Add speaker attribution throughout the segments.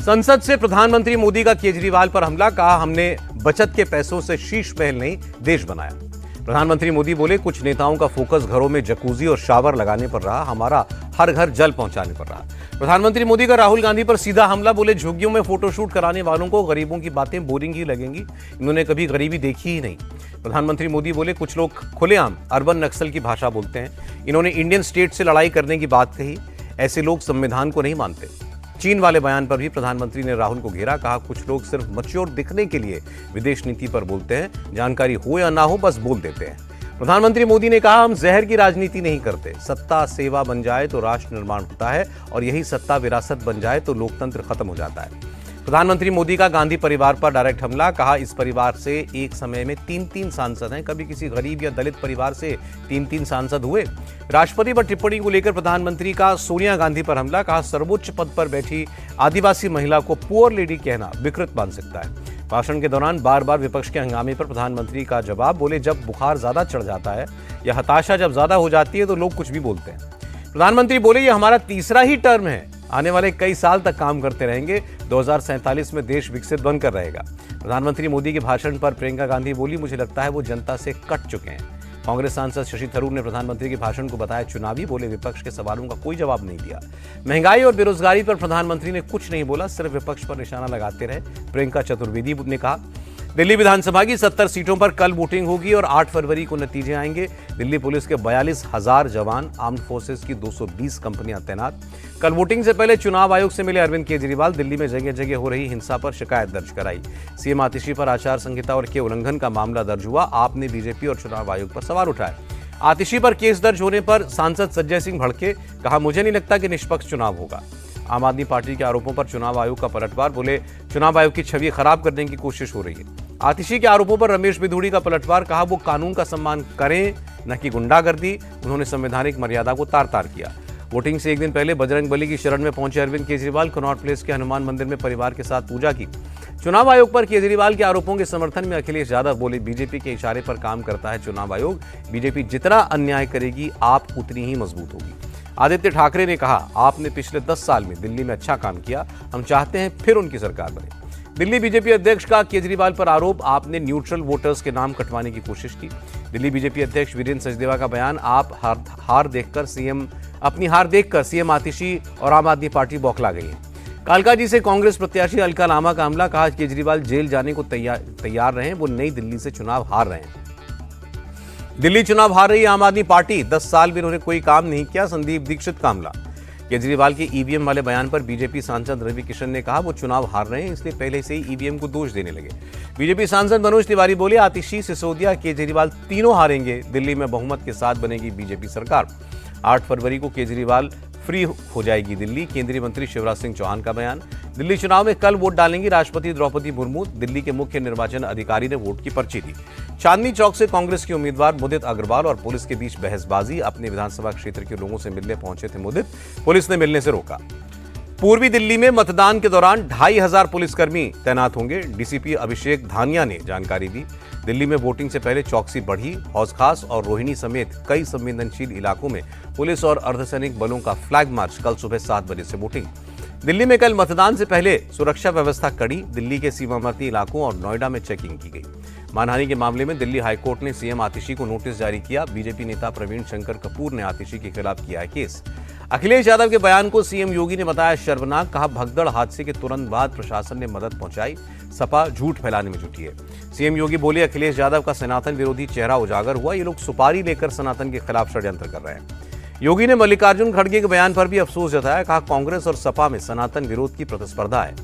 Speaker 1: संसद से प्रधानमंत्री मोदी का केजरीवाल पर हमला, कहा हमने बचत के पैसों से शीश महल नहीं देश बनाया। प्रधानमंत्री मोदी बोले कुछ नेताओं का फोकस घरों में जकूजी और शावर लगाने पर रहा, हमारा हर घर जल पहुंचाने पर रहा। प्रधानमंत्री मोदी का राहुल गांधी पर सीधा हमला, बोले झुग्गियों में फोटोशूट कराने वालों को गरीबों की बातें बोरिंग ही लगेंगी, इन्होंने कभी गरीबी देखी ही नहीं। प्रधानमंत्री मोदी बोले कुछ लोग खुलेआम अर्बन नक्सल की भाषा बोलते हैं, इन्होंने इंडियन स्टेट से लड़ाई करने की बात कही, ऐसे लोग संविधान को नहीं मानते। चीन वाले बयान पर भी प्रधानमंत्री ने राहुल को घेरा, कहा कुछ लोग सिर्फ मैच्योर दिखने के लिए विदेश नीति पर बोलते हैं, जानकारी हो या ना हो बस बोल देते हैं। प्रधानमंत्री मोदी ने कहा हम जहर की राजनीति नहीं करते, सत्ता सेवा बन जाए तो राष्ट्र निर्माण होता है और यही सत्ता विरासत बन जाए तो लोकतंत्र खत्म हो जाता है। प्रधानमंत्री मोदी का गांधी परिवार पर डायरेक्ट हमला, कहा इस परिवार से एक समय में 3-3 सांसद हैं, कभी किसी गरीब या दलित परिवार से 3-3 सांसद हुए। राष्ट्रपति पर टिप्पणी को लेकर प्रधानमंत्री का सोनिया गांधी पर हमला, कहा सर्वोच्च पद पर बैठी आदिवासी महिला को पुअर लेडी कहना विकृत मान सकता है। भाषण के दौरान बार बार विपक्ष के हंगामे पर प्रधानमंत्री का जवाब, बोले जब बुखार ज्यादा चढ़ जाता है या हताशा जब ज्यादा हो जाती है तो लोग कुछ भी बोलते हैं। प्रधानमंत्री बोले ये हमारा तीसरा ही टर्म है, आने वाले कई साल तक काम करते रहेंगे, 2047 में देश विकसित बनकर रहेगा। प्रधानमंत्री मोदी के भाषण पर प्रियंका गांधी बोली मुझे लगता है वो जनता से कट चुके हैं। कांग्रेस सांसद शशि थरूर ने प्रधानमंत्री के भाषण को बताया चुनावी, बोले विपक्ष के सवालों का कोई जवाब नहीं दिया। महंगाई और बेरोजगारी पर प्रधानमंत्री ने कुछ नहीं बोला, सिर्फ विपक्ष पर निशाना लगाते रहे। प्रियंका चतुर्वेदी ने कहा दिल्ली विधानसभा की 70 सीटों पर कल वोटिंग होगी और 8 फरवरी को नतीजे आएंगे। दिल्ली पुलिस के 42,000 जवान, आर्म्ड फोर्सेस की 220 कंपनियां तैनात। कल वोटिंग से पहले चुनाव आयोग से मिले अरविंद केजरीवाल, दिल्ली में जगह जगह हो रही हिंसा पर शिकायत दर्ज कराई। सीएम आतिशी पर आचार संहिता और के उल्लंघन का मामला दर्ज हुआ, आपने बीजेपी और चुनाव आयोग पर सवाल उठाए। आतिशी पर केस दर्ज होने पर सांसद संजय सिंह भड़के, कहा मुझे नहीं लगता कि निष्पक्ष चुनाव होगा। आम आदमी पार्टी के आरोपों पर चुनाव आयोग का पलटवार, बोले चुनाव आयोग की छवि खराब करने की कोशिश हो रही है। आतिशी के आरोपों पर रमेश बिधूड़ी का पलटवार, कहा वो कानून का सम्मान करें न कि गुंडागर्दी, उन्होंने संवैधानिक मर्यादा को तार तार किया। वोटिंग से एक दिन पहले बजरंग बली की शरण में पहुंचे अरविंद केजरीवाल, कनॉट प्लेस के हनुमान मंदिर में परिवार के साथ पूजा की। चुनाव आयोग पर केजरीवाल के आरोपों के समर्थन में अखिलेश यादव बोले बीजेपी के इशारे पर काम करता है चुनाव आयोग, बीजेपी जितना अन्याय करेगी आप उतनी ही मजबूत होगी। आदित्य ठाकरे ने कहा आपने पिछले 10 साल में दिल्ली में अच्छा काम किया, हम चाहते हैं फिर उनकी सरकार बने। दिल्ली बीजेपी अध्यक्ष का केजरीवाल पर आरोप, आपने न्यूट्रल वोटर्स के नाम कटवाने की कोशिश की। दिल्ली बीजेपी अध्यक्ष वीरेंद्र सचदेवा का बयान, आप अपनी हार देखकर सीएम आतिशी और आम आदमी पार्टी बौखला गई है। कालकाजी से कांग्रेस प्रत्याशी अलका लामा का हमला, कहा केजरीवाल जेल जाने को तैयार रहे, वो नई दिल्ली से चुनाव हार रहे हैं। दिल्ली चुनाव हार रही आम आदमी पार्टी, 10 साल में उन्होंने कोई काम नहीं किया, संदीप दीक्षित का हमला। केजरीवाल के ईवीएम वाले बयान पर बीजेपी सांसद रवि किशन ने कहा वो चुनाव हार रहे हैं, इसलिए पहले से ही ईवीएम को दोष देने लगे। बीजेपी सांसद मनोज तिवारी बोले आतिशी, सिसोदिया, केजरीवाल तीनों हारेंगे, दिल्ली में बहुमत के साथ बनेगी बीजेपी सरकार। 8 फरवरी को केजरीवाल फ्री हो जाएगी दिल्ली, केंद्रीय मंत्री शिवराज सिंह चौहान का बयान। दिल्ली चुनाव में कल वोट डालेंगी राष्ट्रपति द्रौपदी मुर्मू, दिल्ली के मुख्य निर्वाचन अधिकारी ने वोट की पर्ची दी। चांदनी चौक से कांग्रेस के उम्मीदवार मुदित अग्रवाल और पुलिस के बीच बहसबाजी, अपने विधानसभा क्षेत्र के लोगों से मिलने पहुंचे थे मुदित, पुलिस ने मिलने से रोका। पूर्वी दिल्ली में मतदान के दौरान 2,500 पुलिसकर्मी तैनात होंगे, डीसीपी अभिषेक धानिया ने जानकारी दी। दिल्ली में वोटिंग से पहले चौकसी बढ़ी, हौज खास और रोहिणी समेत कई संवेदनशील इलाकों में पुलिस और अर्धसैनिक बलों का फ्लैग मार्च, कल सुबह 7 बजे से वोटिंग। दिल्ली में कल मतदान से पहले सुरक्षा व्यवस्था कड़ी, दिल्ली के सीमावर्ती इलाकों और नोएडा में चेकिंग की गई। मानहानि के मामले में दिल्ली हाईकोर्ट ने सीएम आतिशी को नोटिस जारी किया, बीजेपी नेता प्रवीण शंकर कपूर ने आतिशी के खिलाफ किया है केस। अखिलेश यादव के बयान को सीएम योगी ने बताया शर्मनाक, कहा भगदड़ हादसे के तुरंत बाद प्रशासन ने मदद पहुंचाई, सपा झूठ फैलाने में जुटी है। सीएम योगी बोले अखिलेश यादव का सनातन विरोधी चेहरा उजागर हुआ, ये लोग सुपारी लेकर सनातन के खिलाफ षड्यंत्र कर रहे हैं। योगी ने मल्लिकार्जुन खड़गे के बयान पर भी अफसोस जताया, कहा कांग्रेस और सपा में सनातन विरोध की प्रतिस्पर्धा है।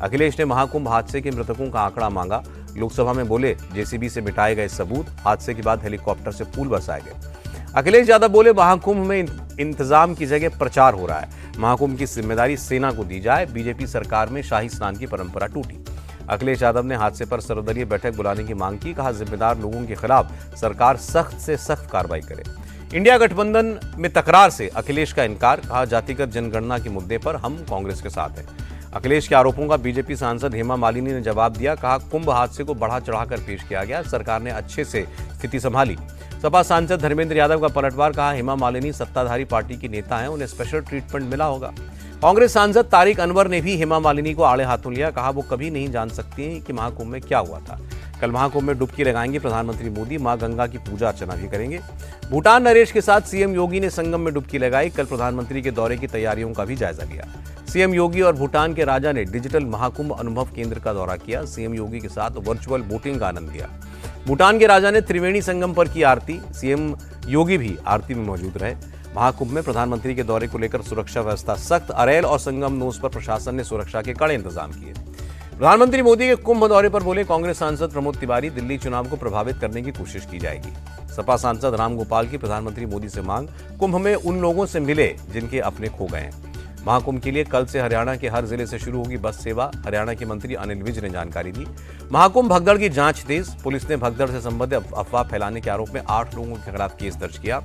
Speaker 1: अखिलेश ने महाकुंभ हादसे के मृतकों का आंकड़ा मांगा, लोकसभा में बोले जेसीबी से मिटाए गए सबूत, हादसे के बाद हेलीकॉप्टर से पुल बसाए गए। अखिलेश यादव बोले महाकुंभ में इंतजाम की जगह प्रचार हो रहा है, महाकुंभ की जिम्मेदारी सेना को दी जाए, बीजेपी सरकार में शाही स्नान की परंपरा टूटी। अखिलेश यादव ने हादसे पर सर्वदलीय बैठक बुलाने की मांग की, कहा जिम्मेदार लोगों के खिलाफ सरकार सख्त से सख्त कार्रवाई करे। इंडिया गठबंधन में तकरार से अखिलेश का इनकार, कहा जातिगत जनगणना के मुद्दे पर हम कांग्रेस के साथ हैं। अखिलेश के आरोपों का बीजेपी सांसद हेमा मालिनी ने जवाब दिया, कहा कुंभ हादसे को बढ़ा चढ़ाकर पेश किया गया, सरकार ने अच्छे से स्थिति संभाली। सपा सांसद धर्मेंद्र यादव का पलटवार, कहा हेमा मालिनी सत्ताधारी पार्टी की नेता हैं, उन्हें स्पेशल ट्रीटमेंट मिला होगा। कांग्रेस सांसद तारिक अनवर ने भी हेमा मालिनी को आड़े हाथों लिया। कहा वो कभी नहीं जान सकती कि महाकुंभ में क्या हुआ था। कल महाकुंभ में डुबकी लगाएंगे प्रधानमंत्री मोदी। मां गंगा की पूजा अर्चना भी करेंगे। भूटान नरेश के साथ सीएम योगी ने संगम में डुबकी लगाई। कल प्रधानमंत्री के दौरे की तैयारियों का भी जायजा लिया। सीएम योगी और भूटान के राजा ने डिजिटल महाकुंभ अनुभव केंद्र का दौरा किया। सीएम योगी के साथ वर्चुअल बोटिंग का आनंद लिया। भूटान के राजा ने त्रिवेणी संगम पर की आरती। सीएम योगी भी आरती में मौजूद रहे। महाकुंभ में प्रधानमंत्री के दौरे को लेकर सुरक्षा व्यवस्था सख्त। अरेल और संगम नोस पर प्रशासन ने सुरक्षा के कड़े इंतजाम किए। प्रधानमंत्री मोदी के कुंभ दौरे पर बोले कांग्रेस सांसद प्रमोद तिवारी, दिल्ली चुनाव को प्रभावित करने की कोशिश की जाएगी। सपा सांसद रामगोपाल की प्रधानमंत्री मोदी से मांग, कुंभ में उन लोगों से मिले जिनके अपने खो गए हैं। महाकुंभ के लिए कल से हरियाणा के हर जिले से शुरू होगी बस सेवा। हरियाणा के मंत्री अनिल विज ने जानकारी दी। महाकुंभ भगदड़ की जांच तेज। पुलिस ने भगदड़ से संबंधित अफवाह फैलाने के आरोप में 8 लोगों के खिलाफ केस दर्ज किया।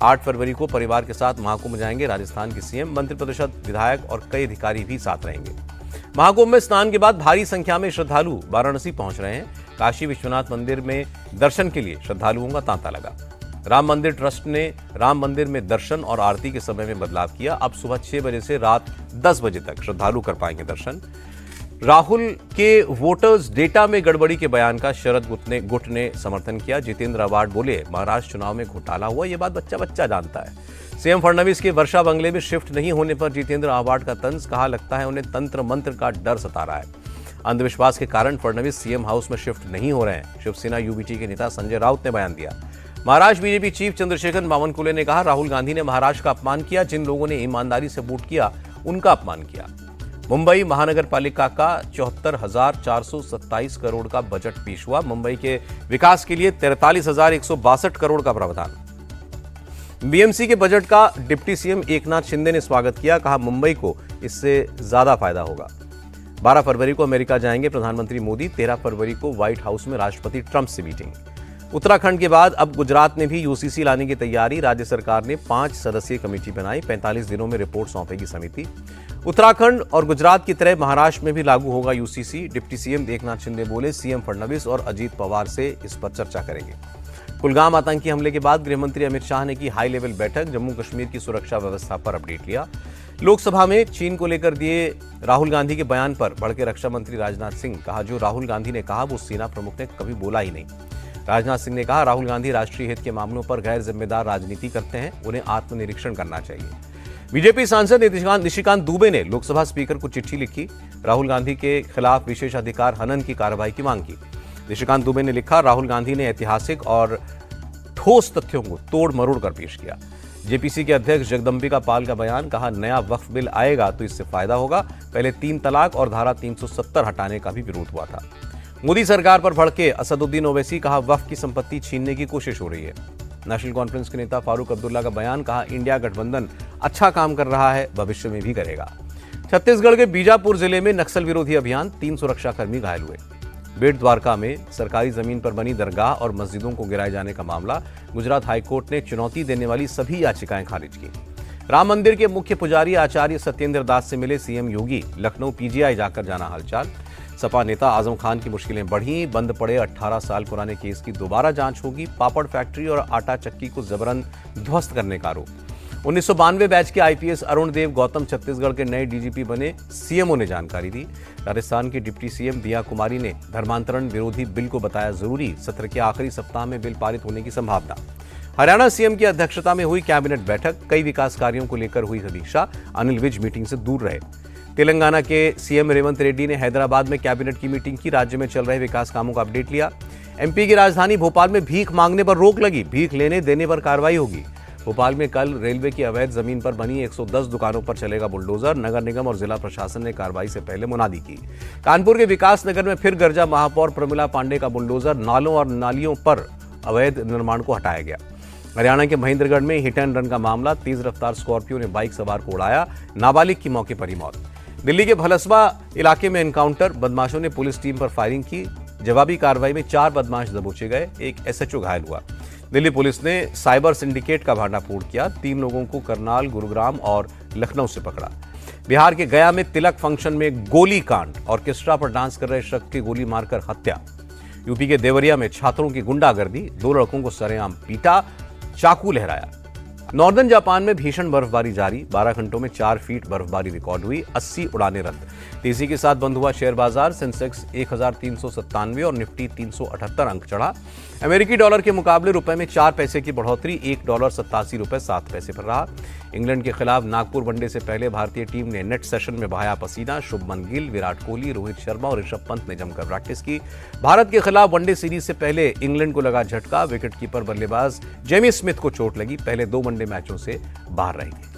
Speaker 1: 8 फरवरी को परिवार के साथ महाकुंभ जाएंगे राजस्थान के सीएम। मंत्रिपरिषद, विधायक और कई अधिकारी भी साथ रहेंगे। महाकुंभ में स्नान के बाद भारी संख्या में श्रद्धालु वाराणसी पहुंच रहे हैं। काशी विश्वनाथ मंदिर में दर्शन के लिए श्रद्धालुओं का तांता लगा। राम मंदिर ट्रस्ट ने राम मंदिर में दर्शन और आरती के समय में बदलाव किया। अब सुबह 6 बजे से रात 10 बजे तक श्रद्धालु कर पाएंगे दर्शन। राहुल के वोटर्स डेटा में गड़बड़ी के बयान का शरद गुट ने समर्थन किया। जितेंद्र अवार्ड बोले, महाराष्ट्र चुनाव में घोटाला हुआ, ये बात बच्चा बच्चा जानता है। सीएम फडणवीस के वर्षा बंगले में शिफ्ट नहीं होने पर जितेंद्र अवार्ड का तंज। कहा, लगता है उन्हें तंत्र मंत्र का डर सता रहा है। अंधविश्वास के कारण फडणवीस सीएम हाउस में शिफ्ट नहीं हो रहे हैं। शिवसेना यूबीटी के नेता संजय राउत ने बयान दिया। महाराष्ट्र बीजेपी चीफ चंद्रशेखर बावनकुले ने कहा, राहुल गांधी ने महाराष्ट्र का अपमान किया। जिन लोगों ने ईमानदारी से वोट किया उनका अपमान किया। मुंबई महानगर पालिका का 74,427 करोड़ का बजट पेश हुआ। मुंबई के विकास के लिए 43,162 करोड़ का प्रावधान। बीएमसी के बजट का डिप्टी सीएम एकनाथ शिंदे ने स्वागत किया। कहा, मुंबई को इससे ज्यादा फायदा होगा। 12 फरवरी को अमेरिका जाएंगे प्रधानमंत्री मोदी। 13 फरवरी को व्हाइट हाउस में राष्ट्रपति ट्रंप से मीटिंग। उत्तराखंड के बाद अब गुजरात में भी यूसीसी लाने की तैयारी। राज्य सरकार ने 5 सदस्यीय कमेटी बनाई। 45 दिनों में रिपोर्ट सौंपेगी समिति। उत्तराखंड और गुजरात की तरह महाराष्ट्र में भी लागू होगा UCC. Deputy CM Eknath Shinde बोले, सीएम फडणवीस और अजीत पवार से इस पर चर्चा करेंगे। कुलगाम आतंकी हमले के बाद गृहमंत्री अमित शाह ने की हाई लेवल बैठक। जम्मू कश्मीर की सुरक्षा व्यवस्था पर अपडेट लिया। लोकसभा में चीन को लेकर दिए राहुल गांधी के बयान पर भड़के रक्षा मंत्री राजनाथ सिंह। कहा, जो राहुल गांधी ने कहा वो सेना प्रमुख ने कभी बोला ही नहीं। राजनाथ सिंह ने कहा, राहुल गांधी राष्ट्रीय हित के मामलों पर गैर जिम्मेदार राजनीति करते हैं। उन्हें आत्मनिरीक्षण करना चाहिए। बीजेपी सांसद निशिकांत दुबे ने लोकसभा स्पीकर को चिट्ठी लिखी। राहुल गांधी के खिलाफ विशेषाधिकार हनन की कार्रवाई की मांग की। निशिकांत दुबे ने लिखा, राहुल गांधी ने ऐतिहासिक और ठोस तथ्यों को तोड़ मरोड़ कर पेश किया। जेपीसी के अध्यक्ष जगदम्बिका पाल का बयान। कहा, नया वक्फ बिल आएगा तो इससे फायदा होगा। पहले 3 तलाक और धारा 370 हटाने का भी विरोध हुआ था। मोदी सरकार पर भड़के असदुद्दीन ओवैसी। कहा, वक्फ की संपत्ति छीनने की कोशिश हो रही है। नेशनल कॉन्फ्रेंस के नेता फारूक अब्दुल्ला का बयान। कहा, इंडिया गठबंधन अच्छा काम कर रहा है, भविष्य में भी करेगा। छत्तीसगढ़ के बीजापुर जिले में नक्सल विरोधी अभियान। 3 सुरक्षाकर्मी घायल हुए। बेट द्वारका में सरकारी जमीन पर बनी दरगाह और मस्जिदों को गिराए जाने का मामला। गुजरात हाईकोर्ट ने चुनौती देने वाली सभी याचिकाएं खारिज की। राम मंदिर के मुख्य पुजारी आचार्य सत्येंद्र दास से मिले सीएम योगी। लखनऊ पीजीआई जाकर जाना हालचाल। सपा नेता आजम खान की मुश्किलें बढ़ी। बंद पड़े 18 साल पुराने केस की दोबारा जांच होगी। पापड़ फैक्ट्री और आटा चक्की को जबरन ध्वस्त करने का आरोप। 1992 बैच के आईपीएस अरुण देव गौतम छत्तीसगढ़ के नए डीजीपी बने। सीएमओ ने जानकारी दी। राजस्थान की डिप्टी सीएम दिया कुमारी ने धर्मांतरण विरोधी बिल को बताया जरूरी। सत्र के आखिरी सप्ताह में बिल पारित होने की संभावना। हरियाणा सीएम की अध्यक्षता में हुई कैबिनेट बैठक। कई विकास कार्यों को लेकर हुई समीक्षा। अनिल विज मीटिंग से दूर रहे। तेलंगाना के सीएम रेवंत रेड्डी ने हैदराबाद में कैबिनेट की मीटिंग की। राज्य में चल रहे विकास कामों का अपडेट लिया। एमपी की राजधानी भोपाल में भीख मांगने पर रोक लगी। भीख लेने देने पर कार्रवाई होगी। भोपाल में कल रेलवे की अवैध जमीन पर बनी 110 दुकानों पर चलेगा बुलडोजर। नगर निगम और जिला प्रशासन ने कार्रवाई से पहले मुनादी की। कानपुर के विकास नगर में फिर गर्जा महापौर प्रमिला पांडे का बुलडोजर। नालों और नालियों पर अवैध निर्माण को हटाया गया। हरियाणा के महेंद्रगढ़ में हिट एंड रन का मामला। तेज रफ्तार स्कॉर्पियो ने बाइक सवार को उड़ाया। नाबालिग की मौके पर ही मौत। दिल्ली के भलसवा इलाके में एनकाउंटर। बदमाशों ने पुलिस टीम पर फायरिंग की। जवाबी कार्रवाई में 4 बदमाश दबोचे गए। एक एसएचओ घायल हुआ। दिल्ली पुलिस ने साइबर सिंडिकेट का भांडाफोड़ किया। 3 लोगों को करनाल, गुरुग्राम और लखनऊ से पकड़ा। बिहार के गया में तिलक फंक्शन में गोली कांड। ऑर्केस्ट्रा पर डांस कर रहे शख्स की गोली मारकर हत्या। यूपी के देवरिया में छात्रों की गुंडागर्दी। 2 लड़कों को सरेआम पीटा, चाकू लहराया। नॉर्दर्न जापान में भीषण बर्फबारी जारी, 12 घंटों में 4 फीट बर्फबारी रिकॉर्ड हुई, 80 उड़ानें रद्द। तेजी के साथ बंद हुआ शेयर बाजार, सेंसेक्स 1397 और निफ्टी 378 अंक चढ़ा। अमेरिकी डॉलर के मुकाबले रुपए में 4 पैसे की बढ़ोतरी, $1.87 पर रहा। इंग्लैंड के खिलाफ नागपुर वनडे से पहले भारतीय टीम ने नेट सेशन में बहाया पसीना, शुभमन गिल, विराट कोहली, रोहित शर्मा और ऋषभ पंत ने जमकर प्रैक्टिस की। भारत के खिलाफ वनडे सीरीज से पहले इंग्लैंड को लगा झटका, विकेटकीपर बल्लेबाज जेमी स्मिथ को चोट लगी, पहले 2 वनडे मैचों से बाहर रहेंगे।